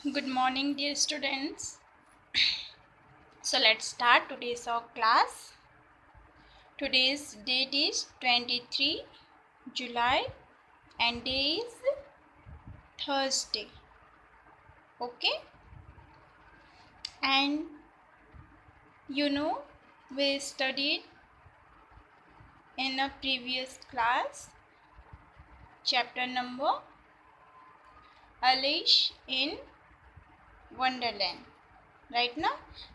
Good morning, dear students. So let's start today's our class. Today's date is 23 July and day is Thursday. Okay, and we studied in a previous class chapter number Alice in Wonderland. Right now,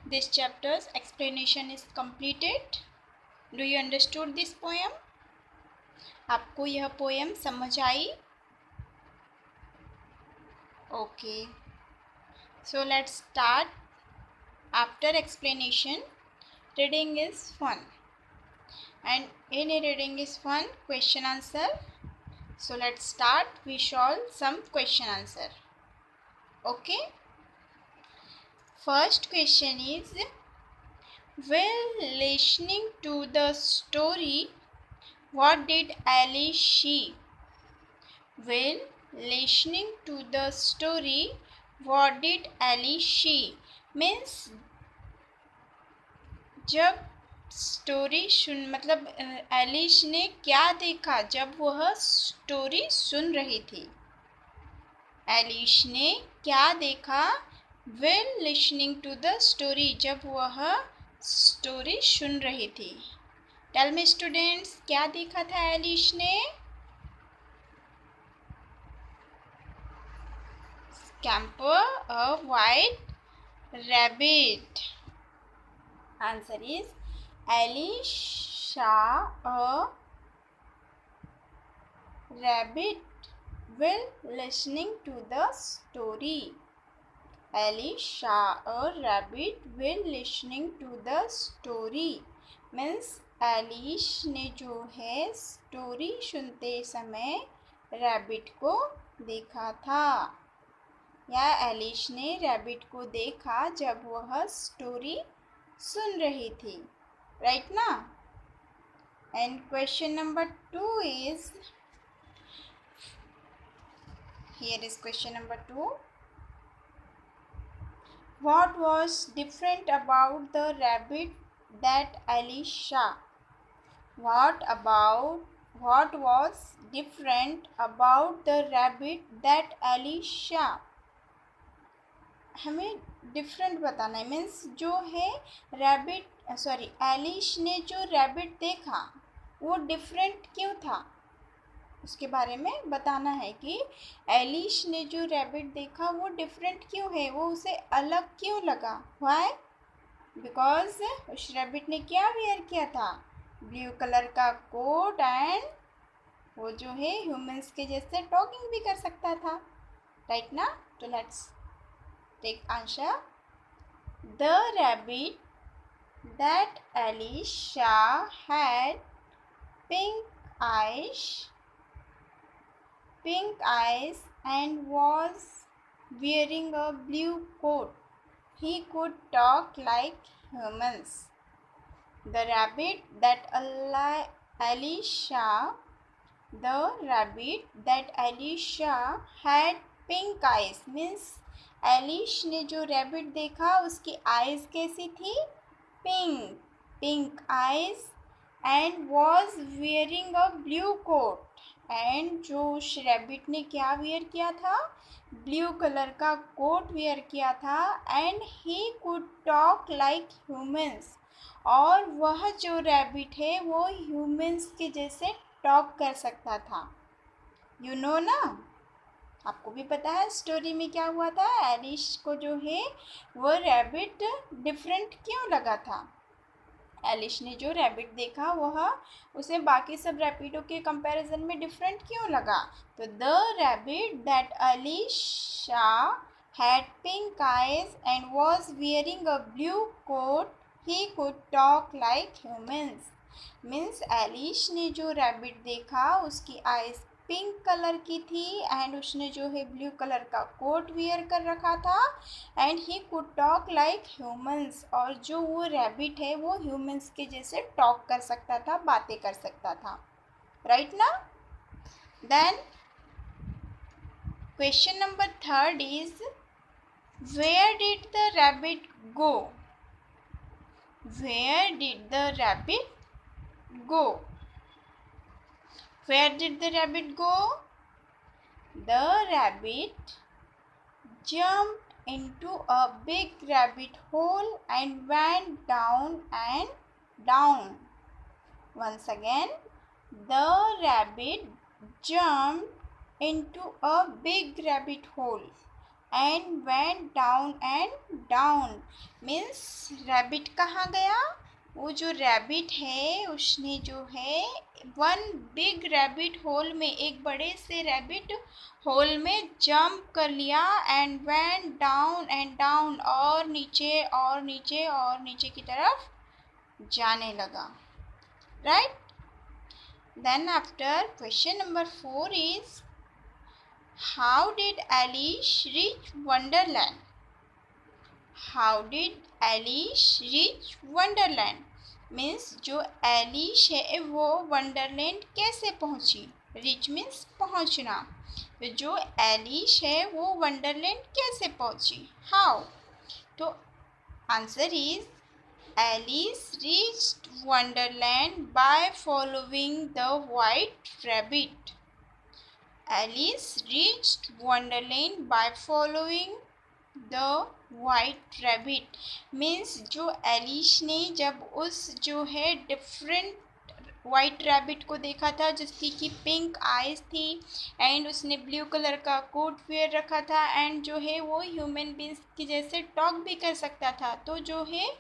this chapter's explanation is completed. Do you understood this poem? आपको यह poem समझ आई? Okay, so let's start. After explanation, reading is fun, and in reading is fun, question answer. So let's start. We solve some question answer. Okay, first question is, while listening to the story, what did Alice see? While listening to the story, what did Alice see? Means जब story सुन मतलब Alice ने क्या देखा जब वह story सुन रही थी? Alice ने क्या देखा when listening to the story जब वह स्टोरी सुन रही थी? टेल मी स्टूडेंट्स, क्या देखा था एलिस ने? Scamper a white rabbit. Answer is Alice saw a rabbit while listening to the story. Alice saw a rabbit while listening to the story. Means Alice ने जो है story सुनते समय rabbit को देखा था, या एलिस ने रैबिट को देखा जब वह स्टोरी सुन रही थी. राइट ना? And question number 2 is, here is question number 2. What was different about the rabbit that Alice saw? What was different about the rabbit that Alice saw? हमें डिफरेंट बताना है. मीन्स जो है एलिस ने जो रैबिट देखा वो डिफरेंट क्यों था, उसके बारे में बताना है कि एलिस ने जो रैबिट देखा वो डिफरेंट क्यों है, वो उसे अलग क्यों लगा. व्हाई? बिकॉज उस रैबिट ने क्या वेयर किया था? ब्लू कलर का कोट, एंड वो जो है ह्यूमंस के जैसे टॉकिंग भी कर सकता था. राइट ना? तो let's take answer. The rabbit that Alice saw had pink eyes and was wearing a blue coat. He could talk like humans. The rabbit that Alice saw had pink eyes. Means Alice ने जो rabbit देखा उसकी eyes कैसी थी? Pink eyes, and was wearing a blue coat, and जो उस rabbit ने क्या वियर किया था? ब्लू कलर का कोट वियर किया था. And he could talk like humans, और वह जो रैबिट है वो ह्यूमंस के जैसे टॉक कर सकता था. यू नो ना? आपको भी पता है स्टोरी में क्या हुआ था. एलिस को जो है वो रैबिट डिफरेंट क्यों लगा था? एलिस ने जो रैबिट देखा वह उसे बाकी सब रैबिटों के कंपैरिजन में डिफरेंट क्यों लगा? तो the rabbit that Alice saw had pink eyes and was wearing a blue coat, he could talk like humans. Means Alice ने जो रैबिट देखा उसकी आइज पिंक कलर की थी, एंड उसने जो है ब्लू कलर का कोट वियर कर रखा था, and he could talk like humans, और जो वो रैबिट है वो ह्यूमंस के जैसे टॉक कर सकता था, बातें कर सकता था. राइट ना? Then question number 3 is, Where did the rabbit go? Where did the rabbit go? Where did the rabbit go? The rabbit jumped into a big rabbit hole and went down and down. Once again, the rabbit jumped into a big rabbit hole and went down and down. Means rabbit कहाँ गया? वो जो rabbit है उसने जो है one big rabbit hole में, एक बड़े से रैबिट होल में जंप कर लिया and went down and down, और नीचे और नीचे और नीचे की तरफ जाने लगा. Right. Then after question number 4 is how did Alice reach Wonderland? How did Alice reach Wonderland? Means जो एलिश है वो वंडरलैंड कैसे पहुंची? रीच मीन्स पहुंचना. तो जो एलिश है वो वंडरलैंड कैसे पहुंची? हाउ? तो answer is Alice reached Wonderland by following the white rabbit. Alice reached Wonderland by following the white rabbit. Means जो एलिश ने जब उस जो है डिफरेंट वाइट रैबिट को देखा था जिसकी कि पिंक आइज थी एंड उसने ब्लू कलर का कोट वेयर रखा था एंड जो है वो ह्यूमन बींग्स की जैसे टॉक भी कर सकता था, तो जो है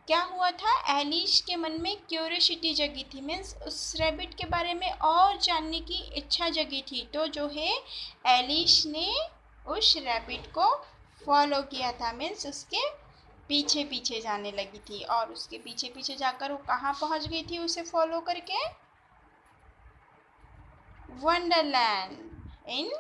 क्या हुआ था, एलिश के मन में क्यूरियोसिटी जगी थी. मीन्स उस रैबिट के बारे में और जानने की इच्छा जगी थी. तो जो है एलिश ने उस रैबिट को फॉलो किया था. मीन्स उसके पीछे पीछे जाने लगी थी और उसके पीछे पीछे जाकर वो कहाँ पहुँच गई थी उसे फॉलो करके? वंडरलैंड. In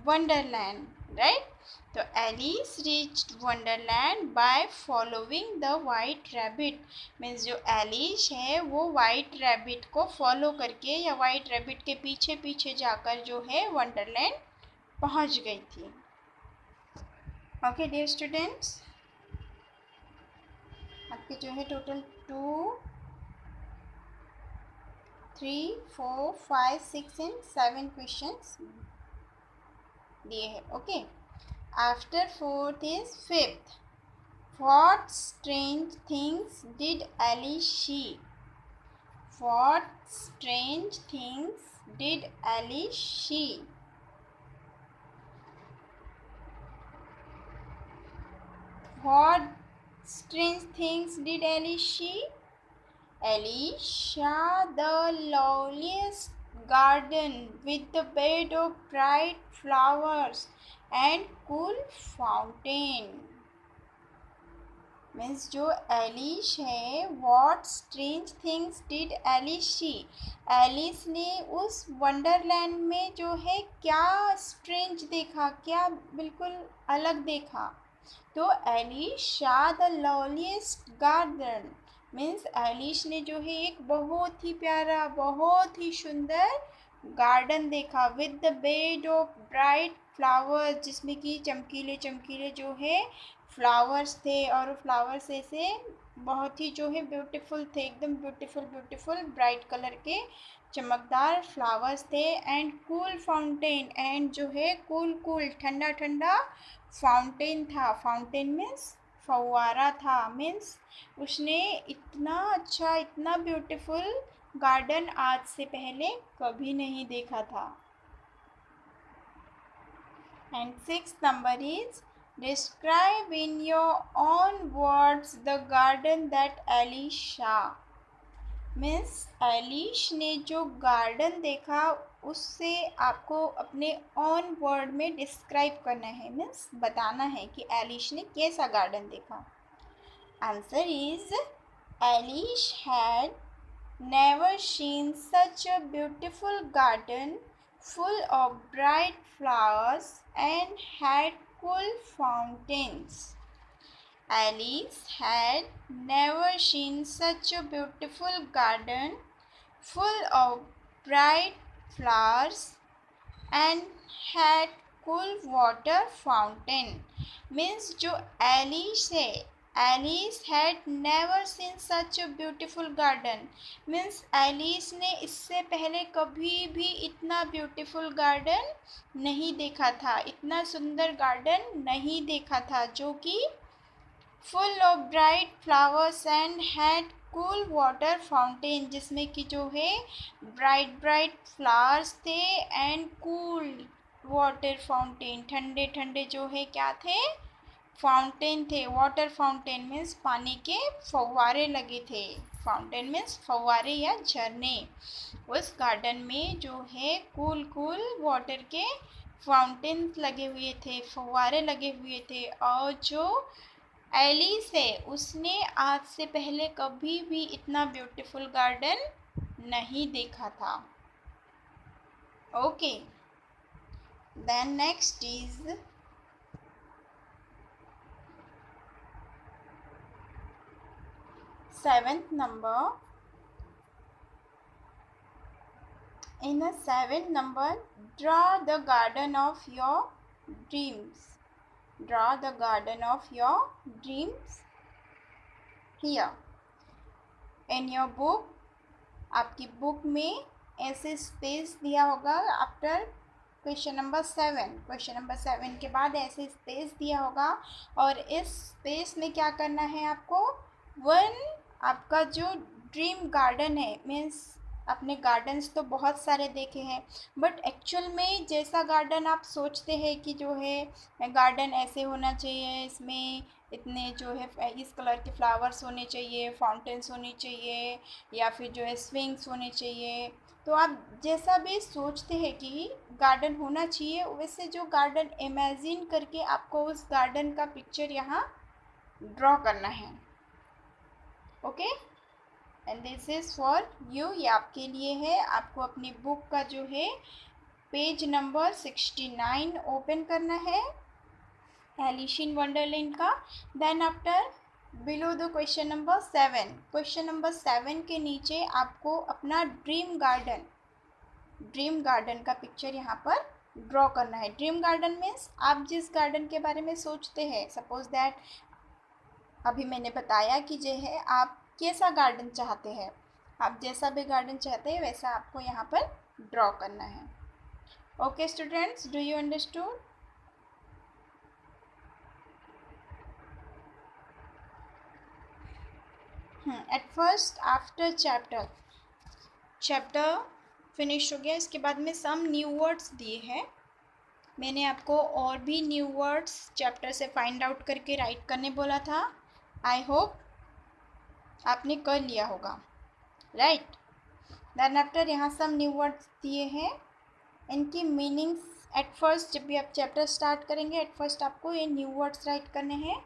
Wonderland. राइट. तो Alice reached Wonderland by following the white rabbit. Means जो एलिश है वो वाइट रैबिट को फॉलो करके या वाइट रैबिट के पीछे पीछे जाकर जो है वंडरलैंड पहुंच गई थी. ओके डियर स्टूडेंट्स, आपके जो है टोटल 2, 3, 4, 5, 6 एंड 7 क्वेश्चंस दिए हैं. Okay. After 4th is 5th. What strange things did Alice see? What strange things did Alice see? What strange things did Alice see? Alice saw the loveliest garden with the bed of bright flowers and cool fountain. Means जो Alice है, what strange things did Alice see? Alice ने उस Wonderland में जो है क्या strange देखा, क्या बिल्कुल अलग देखा? तो एलिश शा the loveliest garden. Means Alice ने जो है एक बहुत ही प्यारा, बहुत ही सुंदर गार्डन देखा with the bed of bright flowers, जिसमें कि चमकीले चमकीले जो है फ्लावर्स थे और फ्लावर्स ऐसे बहुत ही जो है ब्यूटीफुल थे, एकदम ब्यूटीफुल ब्यूटीफुल ब्राइट कलर के चमकदार फ्लावर्स थे. एंड कूल फाउंटेन, एंड जो है कूल कूल ठंडा ठंडा फाउंटेन था. फाउंटेन मीन्स फव्वारा था. मीन्स उसने इतना अच्छा, इतना ब्यूटीफुल गार्डन आज से पहले कभी नहीं देखा था. And 6th number is Describe in your own words the garden that Alice saw. Means Alice ने जो गार्डन देखा उससे आपको अपने ऑन वर्ड में डिस्क्राइब करना है. मीन्स बताना है कि एलिश ने कैसा गार्डन देखा. Answer is Eilish had never seen such a beautiful garden full of bright flowers and had cool fountains. Alice had never seen such a beautiful garden full of bright flowers and had cool water fountain. Means जो Alice है, Alice had never seen such a beautiful garden. Means Alice ने इससे पहले कभी भी इतना beautiful garden नहीं देखा था, इतना सुंदर गार्डन नहीं देखा था, जो कि full of bright flowers and had cool water fountain, जिसमें कि जो है ब्राइट ब्राइट फ्लावर्स थे एंड कूल वाटर फाउंटेन, ठंडे ठंडे जो है क्या थे, फाउंटेन थे। वाटर फाउंटेन मीन्स पानी के फव्वारे लगे थे। फाउंटेन मीन्स फव्वारे या झरने। उस गार्डन में जो है कूल कूल वाटर के फाउंटेन लगे हुए थे, फव्वारे लगे हुए थे। और जो एलिस है उसने आज से पहले कभी भी इतना ब्यूटीफुल गार्डन नहीं देखा था। Okay, then next is seventh number. In the seventh number, draw the garden of your dreams. Draw the garden of your dreams here. In your book, आपकी बुक में ऐसे स्पेस दिया होगा after question number 7। Question number 7 के बाद ऐसे space दिया होगा, और इस स्पेस में क्या करना है आपको, आपका जो ड्रीम गार्डन है, मीन्स अपने गार्डन्स तो बहुत सारे देखे हैं, बट एक्चुअल में जैसा गार्डन आप सोचते हैं कि जो है गार्डन ऐसे होना चाहिए, इसमें इतने जो है इस कलर के फ्लावर्स होने चाहिए, फाउंटेन्स होनी चाहिए, या फिर जो है स्विंग्स होने चाहिए, तो आप जैसा भी सोचते हैं कि गार्डन होना चाहिए, वैसे जो गार्डन इमेजिन करके आपको उस गार्डन का पिक्चर यहाँ ड्रॉ करना है। Okay, and this is for you, ये आपके लिए है। आपको अपनी बुक का जो है पेज नंबर 69 ओपन करना है, एलिस इन वंडरलैंड का। Then after below the question number 7, question number 7 के नीचे आपको अपना ड्रीम गार्डन का पिक्चर यहाँ पर ड्रॉ करना है। ड्रीम गार्डन मीन्स आप जिस गार्डन के बारे में सोचते हैं, सपोज दैट अभी मैंने बताया कि जो है आप कैसा गार्डन चाहते हैं, आप जैसा भी गार्डन चाहते हैं वैसा आपको यहाँ पर ड्रॉ करना है। Okay students, do you understood? At first after chapter finish हो गया, इसके बाद में सम न्यू वर्ड्स दिए हैं। मैंने आपको और भी न्यू वर्ड्स चैप्टर से फाइंड आउट करके राइट करने बोला था। आई होप आपने कर लिया होगा, राइट? देन आफ्टर यहाँ सम न्यू वर्ड्स दिए हैं, इनकी मीनिंग्स एट फर्स्ट जब भी आप चैप्टर स्टार्ट करेंगे, एट फर्स्ट आपको ये न्यू वर्ड्स राइट करने हैं।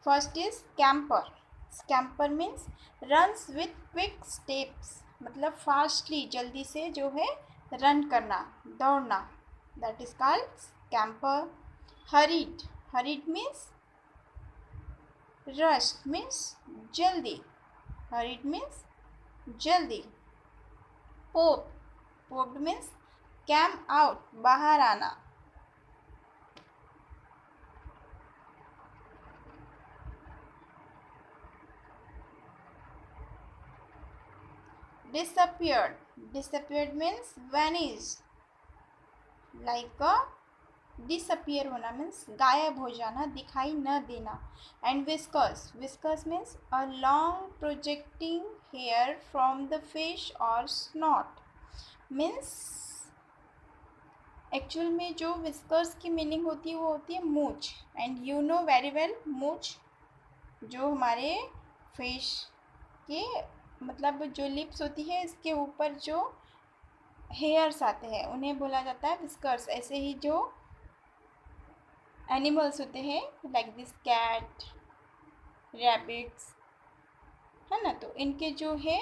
First is scamper. Scamper means runs with quick steps, मतलब फास्टली, जल्दी से जो है रन करना, दौड़ना, that is called scamper. Hurried means rushed, means जल्दी, हरीड मीन्स जल्दी। पोप्ड मीन्स कैम आउट, बाहर आना। Disappeared means vanished, like disappear होना मीन्स गायब हो जाना, दिखाई न देना। And whiskers means a long projecting hair from the fish और स्नॉट, मीन्स एक्चुअल में जो विस्कर्स की मीनिंग होती है वो होती है मूंछ, and you know very well मूंछ जो हमारे फिश के मतलब जो लिप्स होती है इसके ऊपर जो हेयर्स आते हैं उन्हें बोला जाता है विस्कर्स। ऐसे ही जो एनिमल्स होते हैं लाइक दिस कैट, रैबिट्स, है ना, तो इनके जो है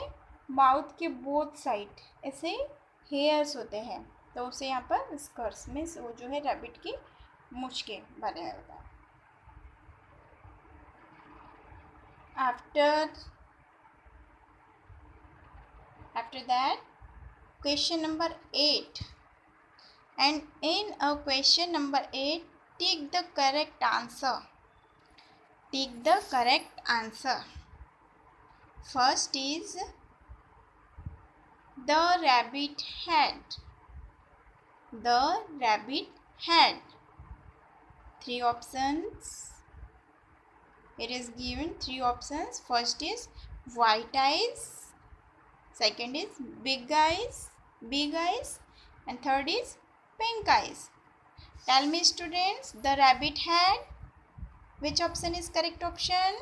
माउथ के बोथ साइड ऐसे हेयर्स होते हैं, तो उसे यहाँ पर विस्कर्स मीन्स वो जो है रैबिट की मूंछ के बारे में होता है। After that, question number 8. And in a question number 8, take the correct answer. Take the correct answer. First is the rabbit had. The rabbit had. Three options. It is given three options. First is white eyes. Second is big eyes, and third is pink eyes. Tell me students, the rabbit had, which option is correct option?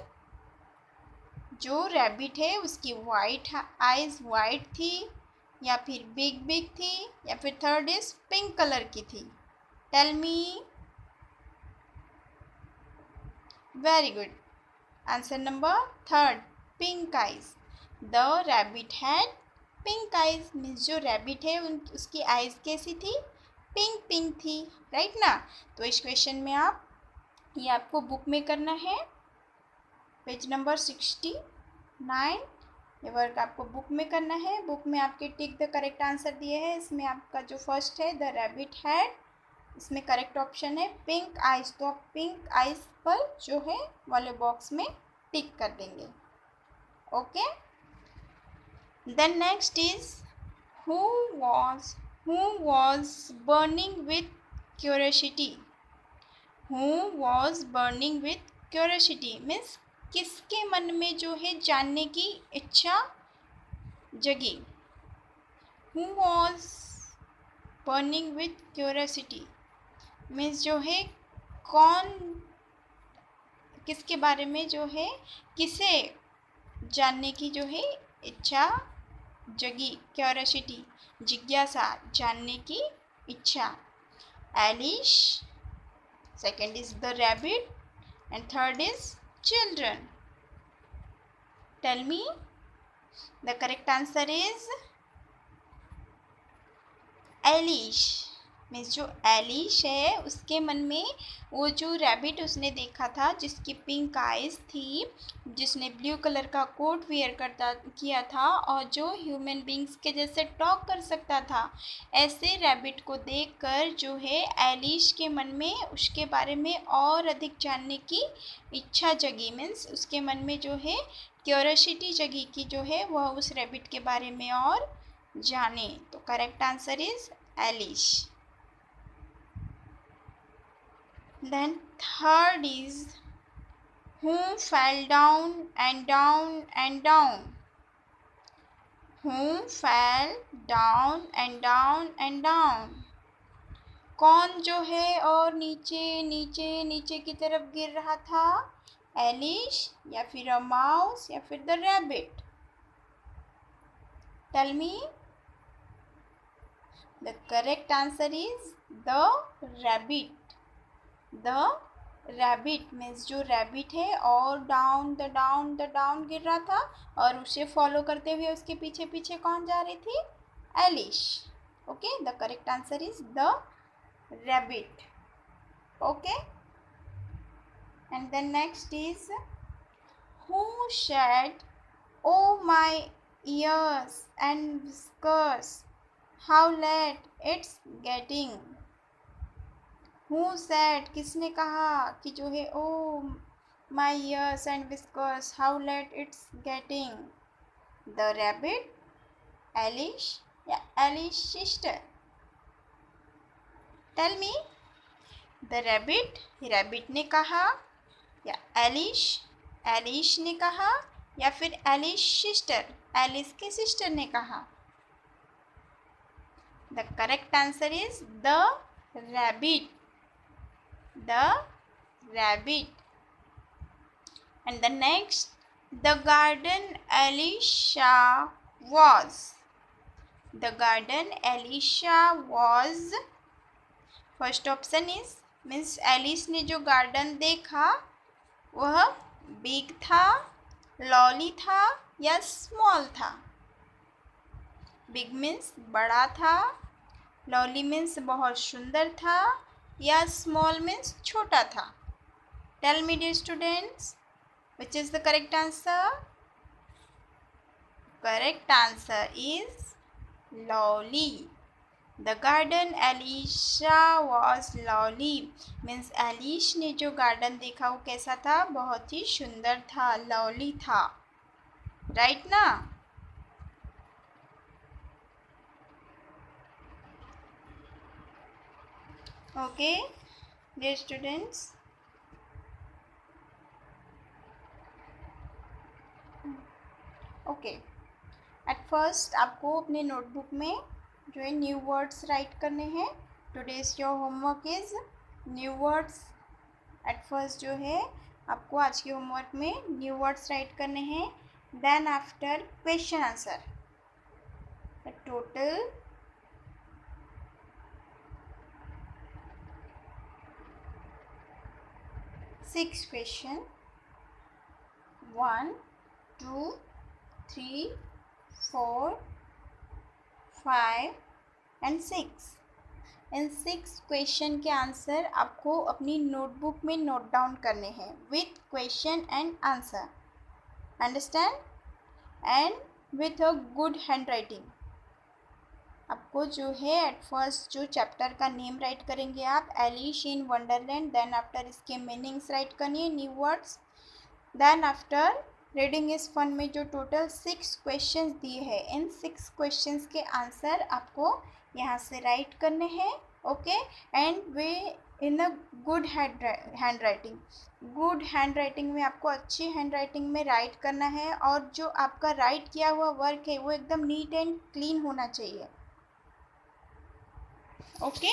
जो rabbit है उसकी white eyes white थी, या फिर big थी, या फिर third is pink colour की थी? Tell me. Very good. Answer number third, pink eyes. The rabbit had pink eyes means जो रैबिट है उसकी आइज कैसी थी? पिंक थी. राइट ना? तो इस क्वेश्चन में आप ये आपको बुक में करना है, पेज नंबर 69. ये वर्क आपको बुक में करना है. बुक में आपके टिक द करेक्ट आंसर दिए हैं. इसमें आपका जो फर्स्ट है द रैबिट हैड, इसमें करेक्ट ऑप्शन है पिंक आइज. तो आप पिंक आइज पर जो है वाले बॉक्स में टिक कर देंगे. Okay. Then next is who was burning with curiosity. Who was burning with curiosity means किसके मन में जो है जानने की इच्छा जगी? Who was burning with curiosity means जो है कौन, किसके बारे में जो है, किसे जानने की जो है इच्छा जगी? क्यूरियोसिटी, जिज्ञासा, जानने की इच्छा. Alice, second is the rabbit, and third is children. Tell me. The correct answer is Alice. Means जो एलिश है उसके मन में वो जो रैबिट उसने देखा था जिसकी पिंक आइज थी, जिसने ब्लू कलर का कोट वेयर किया था और जो ह्यूमन बींग्स के जैसे टॉक कर सकता था, ऐसे रैबिट को देखकर जो है एलिश के मन में उसके बारे में और अधिक जानने की इच्छा जगी. मीन्स उसके मन में जो है क्यूरियोसिटी जगी कि जो है वह उस रैबिट के बारे में और जाने. तो correct answer is Eilish. Then third is who fell down and down and down. Who fell down and down and down. कौन जो है और नीचे नीचे नीचे की तरफ गिर रहा था? एलिश, या फिर अ माउस, या फिर the rabbit? Tell me. The correct answer is the rabbit. The rabbit means जो रैबिट है और डाउन गिर रहा था, और उसे फॉलो करते हुए उसके पीछे पीछे कौन जा रही थी? Alice. Okay. The correct answer is the rabbit. Okay. And then next is who said oh my ears and whiskers how late it's getting. Who said, किसने कहा कि जो है oh my ears and whiskers how late it's getting? The rabbit, Alice, या Alice sister? Tell me. The rabbit, rabbit ने कहा, या Alice ने कहा, या फिर एलिश सिस्टर, एलिस के सिस्टर ने कहा? The correct answer is the rabbit. The rabbit. And the next, the garden Alicia was. The garden Alicia was. First option is means Alice ने जो गार्डन देखा वह बिग था, लॉली था, या स्मॉल था? बिग मीन्स बड़ा था, लॉली मीन्स बहुत सुंदर था, या स्मॉल मीन्स छोटा था? Tell me dear students, which is the correct answer? Correct answer is lovely. The garden Alice was lovely means Alice ने जो गार्डन देखा वो कैसा था, बहुत ही सुंदर था, लवली था, राइट ना। Okay dear students, okay at first आपको अपने नोटबुक में जो है न्यू वर्ड्स राइट करने हैं। Today's your homework is new words. Eight first जो है आपको आज के होमवर्क में न्यू वर्ड्स राइट करने हैं। Then after question answer, total 6 question, 1 2 3 4 5 and 6। इन 6 क्वेश्चन के आंसर आपको अपनी नोटबुक में नोट डाउन करने हैं with question and answer, understand, and with a good handwriting. आपको जो है एट फर्स्ट जो चैप्टर का नेम राइट करेंगे आप, Alice in wonderland, then after इसके मीनिंग्स राइट करनी new words. Then after reading is fun में जो टोटल 6 क्वेश्चंस दिए हैं, इन 6 क्वेश्चंस के आंसर आपको यहाँ से राइट करने हैं। Okay, and way in a good hand writing. Good hand writing में आपको अच्छी हैंड राइटिंग में राइट करना है, और जो आपका राइट किया हुआ वर्क है वो एकदम नीट एंड क्लीन होना चाहिए। ओके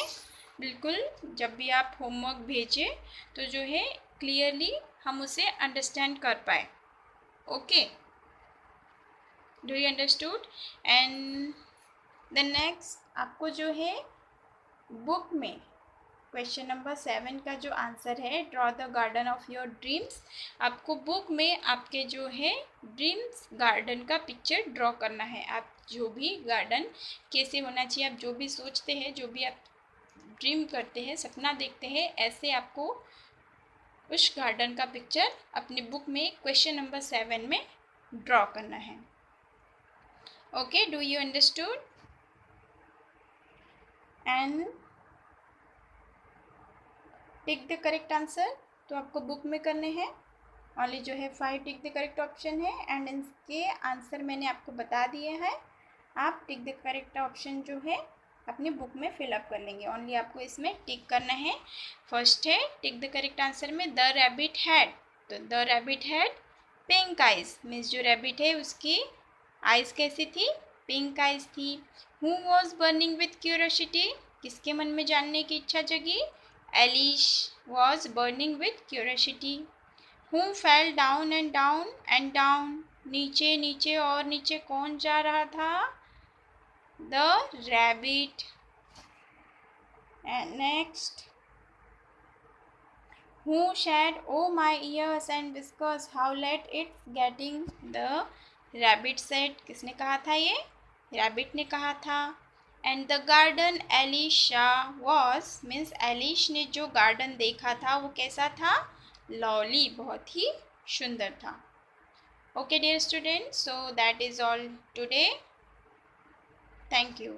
बिल्कुल, जब भी आप होमवर्क भेजें तो जो है क्लियरली हम उसे अंडरस्टैंड कर पाए। Okay, do you understood? And the next आपको जो है बुक में क्वेश्चन नंबर 7 का जो आंसर है, draw the garden of your dreams. आपको बुक में आपके जो है ड्रीम्स गार्डन का पिक्चर ड्रॉ करना है। आप जो भी गार्डन कैसे होना चाहिए, आप जो भी सोचते हैं, जो भी आप ड्रीम करते हैं, सपना देखते हैं, ऐसे आपको उस गार्डन का पिक्चर अपनी बुक में क्वेश्चन नंबर 7 में ड्रॉ करना है। Okay, do you understood? And tick the correct answer, तो आपको बुक में करने हैं। ओनली जो है 5 टिक द करेक्ट ऑप्शन है, एंड इसके आंसर मैंने आपको बता दिए हैं। आप टिक द करेक्ट ऑप्शन जो है अपनी बुक में फिलअप कर लेंगे। ओनली आपको इसमें टिक करना है। फर्स्ट है टिक द करेक्ट आंसर में द रैबिट हैड, तो the rabbit had pink eyes means जो रैबिट है उसकी आइज कैसी थी, पिंक आइज थी। Who was burning with curiosity, किसके मन में जानने की इच्छा जगी, Eilish was burning with curiosity. Who fell down and down and down, नीचे नीचे और नीचे कौन जा रहा था, the rabbit। And next, who said oh my ears and whiskers, how late it's getting, the rabbit said, किसने कहा था, ये rabbit ने कहा था। and the garden Elisha was means Eilish ने जो गार्डन देखा था वो कैसा था, lovely, बहुत ही सुंदर था। okay dear students, so that is all today, thank you।